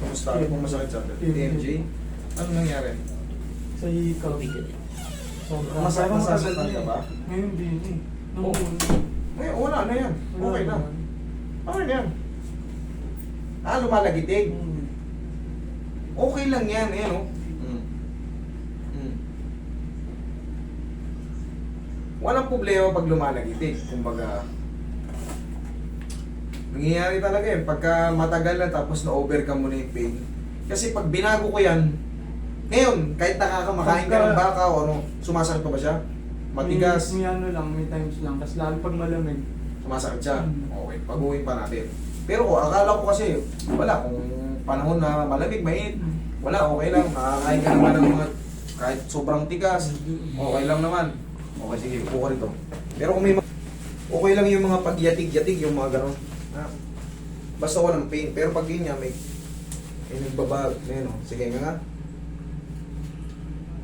Kumusta? Ano pong masakit sa atin? TMJ? Ano nangyari? Sa hikaw. Masasaktan ka ba? Ngayon din eh. Oh. Ngayon, wala na yan. Okay na. Okay na yan. Lumalagitig. Okay lang yan. Ayan o. Walang problema pag lumalagitig. Kumbaga, nangyayari talaga yan. Pagka matagal na tapos na-overcome mo na yung pain. Kasi pag binago ko yan, ngayon, kahit nakakamakain ka ng baka o ano, sumasakit pa ba siya? Matigas? May ano lang, may times lang. Kasi lalo pag malamig. Sumasakit siya? Okay, pag-uwi pa natin. Pero akala ko kasi, wala, kung panahon na malamig, mainit, wala, okay lang. Nakakain ka naman ng mga, kahit sobrang tigas, okay lang naman. Okay, sige, upo ka rito. Pero kung may okay lang yung mga pagyatig-yatig, yung mga gano'n. Basta walang pain. Pero pag yun niya, may nagbabag, may ano. Sige nga.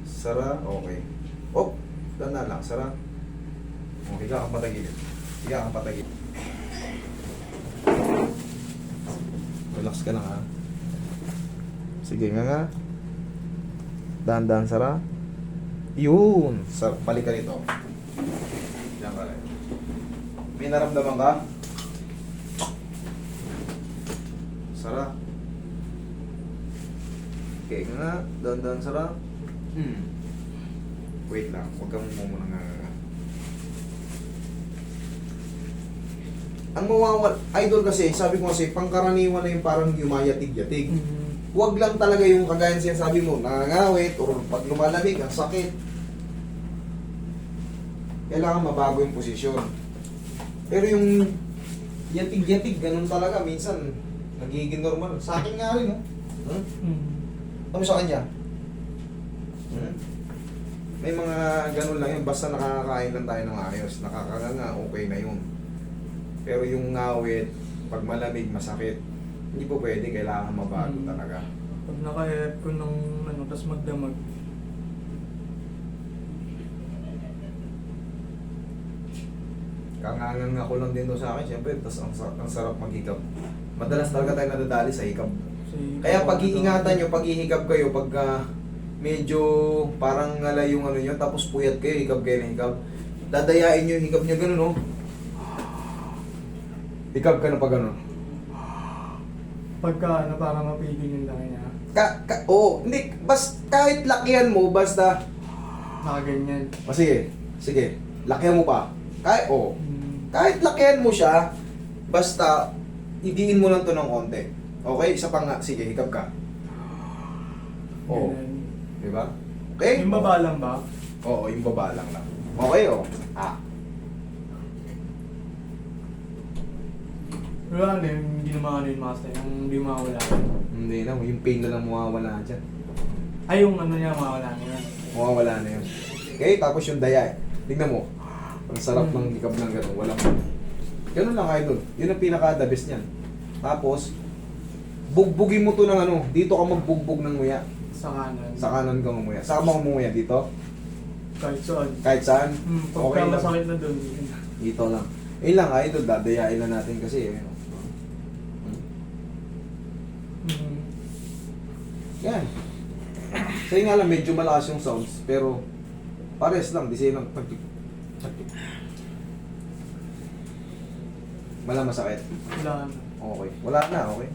Sara, okay. Oh, dana lang, sara. Okay, higa kang patagilid. Higa kang patagilid. Relax ka lang ha. Sige nga. Dahan-dahan, sara. Yun! Balik ka dito. Diyan ka lang. May naramdaman ka? Sara. Okay nga. Dahan-dahan, sara. Wait lang. Huwag kang mumuna nga. Ang mawawal, idol kasi, sabi ko kasi, pangkaraniwan na yung parang yumayatig-yatig. Huwag lang talaga yung kagaya siya sabi mo, nangangawit, o pag lumalamig, ang sakit. Kailangan mabago yung posisyon. Pero yung yatig-yatig, ganun talaga, minsan, nagiging normal. Sa akin nga rin, no? Ano sa kanya? May mga ganun lang yun, basta nakakakain lang tayo ng ayos, nakakanganga, okay na yun. Pero yung ngawit, pag malamig, masakit, hindi po pwede, kailangan mabago talaga. Pag naka-air ko ng ano, tas magdamag. Kanganganga ko lang din doon sa akin, siyempre, tas ang sarap maghikap. Madalas talaga tayo nadadali sa hikap. Kaya pag-iingatan nyo, pag-ihikap kayo, pag medyo parang ngala yung ano nyo, tapos puyat kayo, hikap kayo na hikap. Dadayain nyo yung hikap nyo, gano'n, no? Hikap ka na pag gano'n. Pagka ano, para mapigil yung laki niya. Hindi, kahit lakihan mo, basta... Nakaganyan. Sige, lakihan mo pa. Kahit lakihan mo siya, basta, idiin mo lang to ng konti. Okay, isa pa nga, sige, hikap ka. Diba? Okay? Yung baba lang ba? Oo, yung baba lang. Okay, Wala na yung ginawa yung master, yung hindi mawala. Hindi na, yung pain na lang mawawala dyan. Ay, yung ano niya, mawala na yun. Mawawala na yun. Okay, tapos yung daya. Tignan mo. Ang sarap ng hikap ng gano'n. Walang... Ganun lang kayo dun. Yun ang pinaka-the best niyan. Tapos, bugbugin mo to ng ano. Dito ka magbugbog ng nguya. Sa kanan. Sa kanan ka nguya. Saan ka nguya? Dito? Kahit saan. Kahit saan? Pagka masakit na dun. Dito lang. Yun lang idol. Dadayain na natin kasi. Yan. Sa'yo nga lang, medyo malakas yung sounds. Pero, pares lang. Di sa'yo lang. Wala masakit. Wala na. Okay. Wala na, okay.